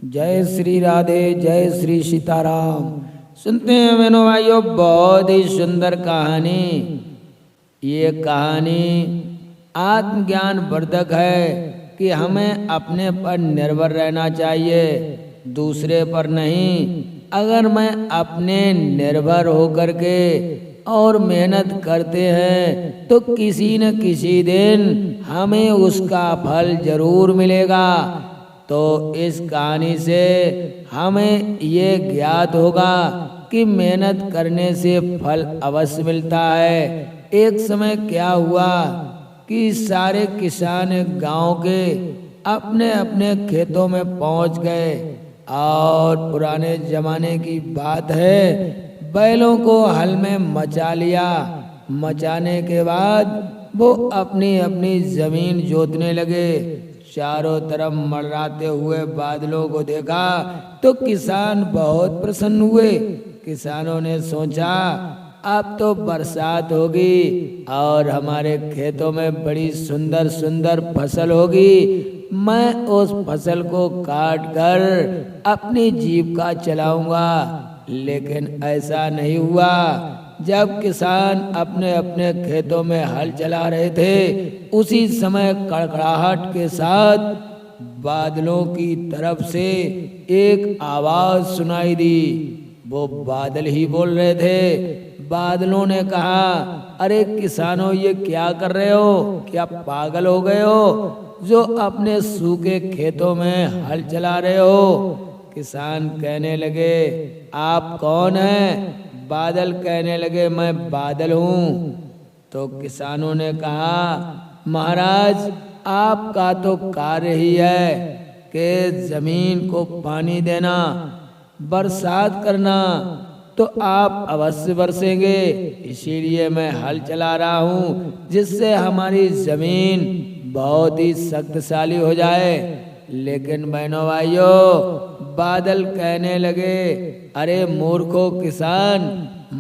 जय श्री राधे, जय श्री सीताराम। सुनते हैं बहनों भाइयों, बहुत ही सुंदर कहानी। ये कहानी आत्मज्ञान वर्धक है कि हमें अपने पर निर्भर रहना चाहिए, दूसरे पर नहीं। अगर मैं अपने निर्भर होकर के और मेहनत करते हैं तो किसी न किसी दिन हमें उसका फल जरूर मिलेगा। तो इस कहानी से हमें ये ज्ञात होगा कि मेहनत करने से फल अवश्य मिलता है। एक समय क्या हुआ कि सारे किसान गांव के अपने अपने खेतों में पहुंच गए और पुराने जमाने की बात है, बैलों को हल में मचा लिया। मचाने के बाद वो अपनी अपनी जमीन जोतने लगे। चारों तरफ मंडराते हुए बादलों को देखा तो किसान बहुत प्रसन्न हुए। किसानों ने सोचा अब तो बरसात होगी और हमारे खेतों में बड़ी सुंदर सुंदर फसल होगी। मैं उस फसल को काट कर अपनी जीविका चलाऊंगा। लेकिन ऐसा नहीं हुआ। जब किसान अपने अपने खेतों में हल चला रहे थे, उसी समय कड़कड़ाहट के साथ बादलों की तरफ से एक आवाज सुनाई दी। वो बादल ही बोल रहे थे। बादलों ने कहा, अरे किसानों, ये क्या कर रहे हो? क्या पागल हो गए हो जो अपने सूखे खेतों में हल चला रहे हो? किसान कहने लगे, आप कौन हैं? बादल कहने लगे, मैं बादल हूँ। तो किसानों ने कहा, महाराज, आपका तो कार्य ही है कि जमीन को पानी देना, बरसात करना, तो आप अवश्य बरसेंगे। इसीलिए मैं हल चला रहा हूँ जिससे हमारी जमीन बहुत ही शक्तिशाली हो जाए। लेकिन बहनों भाइयों, बादल कहने लगे, अरे मूर्खो किसान,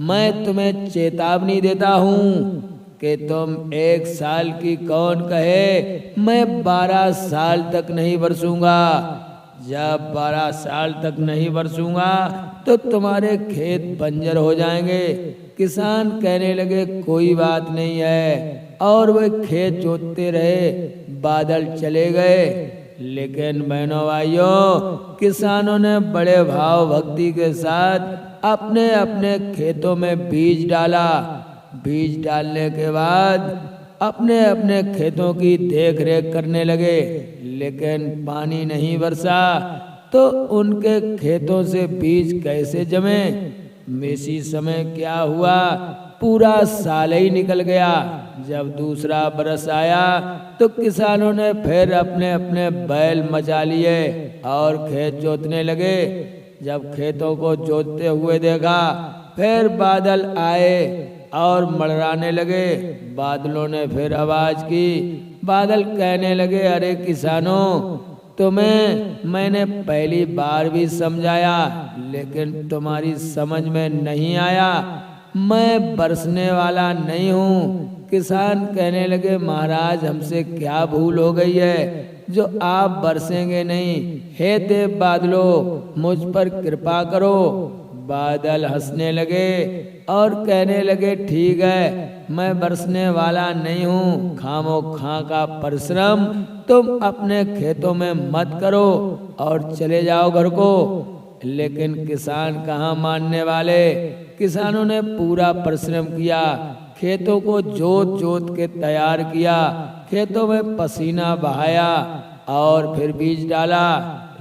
मैं तुम्हें चेतावनी देता हूँ कि तुम 1 साल की कौन कहे मैं 12 साल तक नहीं बरसूंगा। जब 12 साल तक नहीं बरसूंगा तो तुम्हारे खेत बंजर हो जाएंगे। किसान कहने लगे, कोई बात नहीं है, और वे खेत जोतते रहे। बादल चले गए। लेकिन बहनों भाइयों, किसानों ने बड़े भाव भक्ति के साथ अपने अपने खेतों में बीज डाला। बीज डालने के बाद अपने अपने खेतों की देख रेख करने लगे। लेकिन पानी नहीं बरसा तो उनके खेतों से बीज कैसे जमे? इसी समय क्या हुआ, पूरा साल ही निकल गया। जब दूसरा बरस आया तो किसानों ने फिर अपने अपने बैल मचा लिए और खेत जोतने लगे। जब खेतों को जोतते हुए देखा, फिर बादल आए और मड़राने लगे। बादलों ने फिर आवाज की। बादल कहने लगे, अरे किसानों, तुम्हें मैंने पहली बार भी समझाया, लेकिन तुम्हारी समझ में नहीं आया। मैं बरसने वाला नहीं हूँ। किसान कहने लगे, महाराज, हमसे क्या भूल हो गई है जो आप बरसेंगे नहीं? हे देव बादलों, मुझ पर कृपा करो। बादल हंसने लगे और कहने लगे, ठीक है, मैं बरसने वाला नहीं हूँ। खामोखा का परिश्रम तुम अपने खेतों में मत करो और चले जाओ घर को। लेकिन किसान कहाँ मानने वाले। किसानों ने पूरा परिश्रम किया, खेतों को जोत जोत के तैयार किया, खेतों में पसीना बहाया और फिर बीज डाला।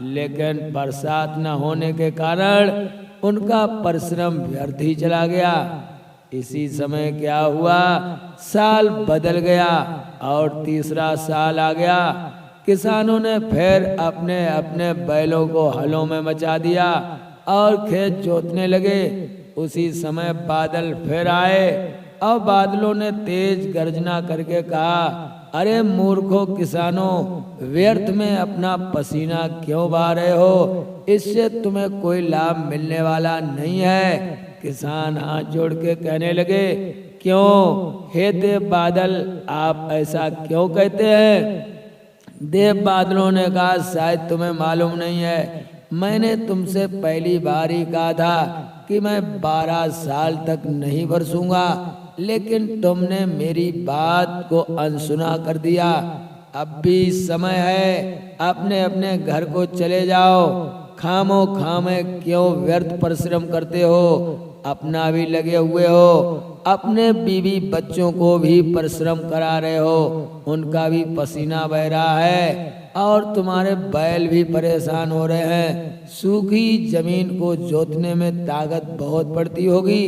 लेकिन बरसात न होने के कारण उनका परिश्रम व्यर्थ ही चला गया। इसी समय क्या हुआ, साल बदल गया और तीसरा साल आ गया। किसानों ने फिर अपने अपने बैलों को हलों में मचा दिया और खेत जोतने लगे। उसी समय बादल फिर आए और बादलों ने तेज गर्जना करके कहा, अरे मूर्खों किसानों, व्यर्थ में अपना पसीना क्यों बहा रहे हो? इससे तुम्हें कोई लाभ मिलने वाला नहीं है। किसान हाथ जोड़ के कहने लगे, क्यों हे देव बादल, आप ऐसा क्यों कहते हैं? देव बादलों ने कहा शायद तुम्हें मालूम नहीं है, मैंने तुमसे पहली बार ही कहा था कि मैं 12 साल तक नहीं बरसूंगा, लेकिन तुमने मेरी बात को अनसुना कर दिया। अब भी समय है, अपने अपने घर को चले जाओ। खामो खामे क्यों व्यर्थ परिश्रम करते हो? अपना भी लगे हुए हो, अपने बीवी बच्चों को भी परिश्रम करा रहे हो, उनका भी पसीना बह रहा है और तुम्हारे बैल भी परेशान हो रहे हैं। सूखी जमीन को जोतने में ताकत बहुत पड़ती होगी,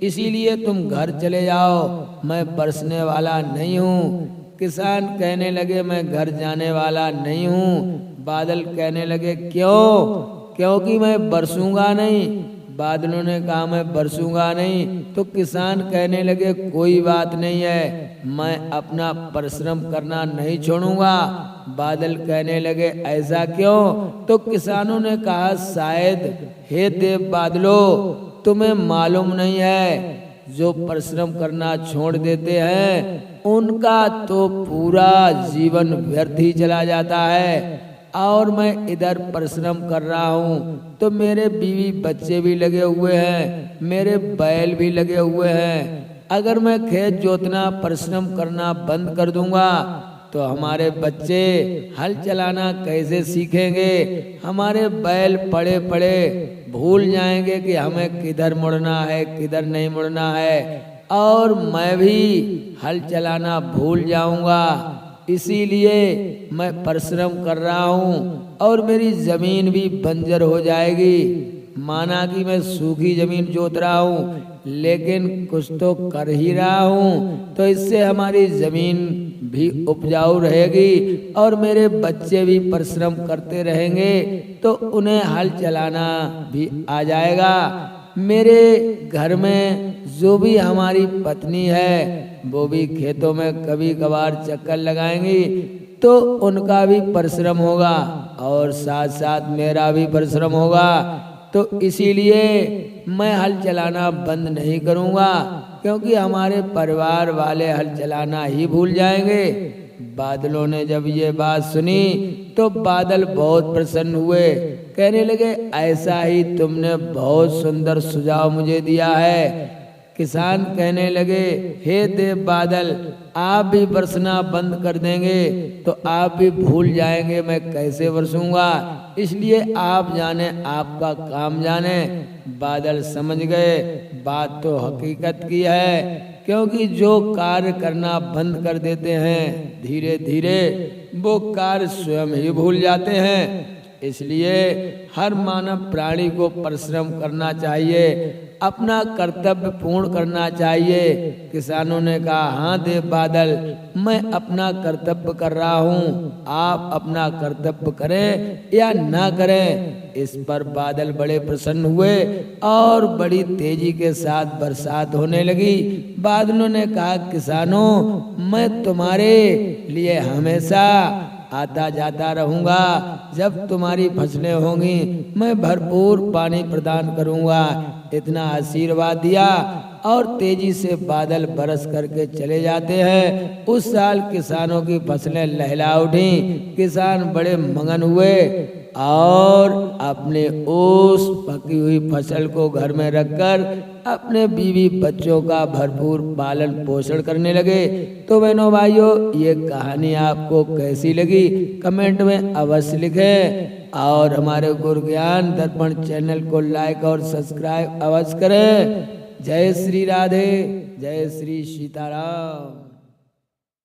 इसीलिए तुम घर चले जाओ, मैं बरसने वाला नहीं हूँ। किसान कहने लगे मैं घर जाने वाला नहीं हूँ। बादल कहने लगे क्यों? क्योंकि मैं बरसूंगा नहीं। बादलों ने कहा मैं बरसूंगा नहीं। तो किसान कहने लगे कोई बात नहीं है, मैं अपना परिश्रम करना नहीं छोड़ूंगा। बादल कहने लगे ऐसा क्यों? तो किसानों ने कहा शायद हे देव बादलों, तुम्हें मालूम नहीं है, जो परिश्रम करना छोड़ देते हैं उनका तो पूरा जीवन व्यर्थ ही चला जाता है। और मैं इधर परिश्रम कर रहा हूँ तो मेरे बीवी बच्चे भी लगे हुए हैं, मेरे बैल भी लगे हुए हैं। अगर मैं खेत जोतना परिश्रम करना बंद कर दूंगा तो हमारे बच्चे हल चलाना कैसे सीखेंगे? हमारे बैल पड़े पड़े भूल जाएंगे कि हमें किधर मुड़ना है, किधर नहीं मुड़ना है, और मैं भी हल चलाना भूल जाऊंगा। इसीलिए मैं परिश्रम कर रहा हूँ और मेरी जमीन भी बंजर हो जाएगी। माना कि मैं सूखी जमीन जोत रहा हूँ, लेकिन कुछ तो कर ही रहा हूँ, तो इससे हमारी जमीन भी उपजाऊ रहेगी और मेरे बच्चे भी परिश्रम करते रहेंगे तो उन्हें हल चलाना भी आ जाएगा। मेरे घर में जो भी हमारी पत्नी है वो भी खेतों में कभी कभार चक्कर लगाएंगी तो उनका भी परिश्रम होगा और साथ साथ मेरा भी परिश्रम होगा। तो इसीलिए मैं हल चलाना बंद नहीं करूंगा, क्योंकि हमारे परिवार वाले हल चलाना ही भूल जाएंगे। बादलों ने जब ये बात सुनी तो बादल बहुत प्रसन्न हुए, कहने लगे ऐसा ही तुमने बहुत सुंदर सुझाव मुझे दिया है। किसान कहने लगे हे देव बादल, आप भी बरसना बंद कर देंगे तो आप भी भूल जाएंगे मैं कैसे बरसूंगा, इसलिए आप जाने आपका काम जाने। बादल समझ गए बात तो हकीकत की है, क्योंकि जो कार्य करना बंद कर देते हैं धीरे धीरे वो कार्य स्वयं ही भूल जाते हैं। इसलिए हर मानव प्राणी को परिश्रम करना चाहिए, अपना कर्तव्य पूर्ण करना चाहिए। किसानों ने कहा हाँ देव बादल, मैं अपना कर्तव्य कर रहा हूँ, आप अपना कर्तव्य करें या ना करें। इस पर बादल बड़े प्रसन्न हुए और बड़ी तेजी के साथ बरसात होने लगी। बादलों ने कहा किसानों, मैं तुम्हारे लिए हमेशा आता जाता रहूंगा, जब तुम्हारी फसलें होंगी मैं भरपूर पानी प्रदान करूंगा। इतना आशीर्वाद दिया और तेजी से बादल बरस करके चले जाते हैं। उस साल किसानों की फसलें लहला उठी, किसान बड़े मगन हुए और अपने उस पकी हुई फसल को घर में रखकर अपने बीवी बच्चों का भरपूर पालन पोषण करने लगे। तो बहनों भाइयों, ये कहानी आपको कैसी लगी कमेंट में अवश्य लिखें और हमारे गुरु ज्ञान दर्पण चैनल को लाइक और सब्सक्राइब अवश्य करें। जय श्री राधे, जय श्री सीताराम।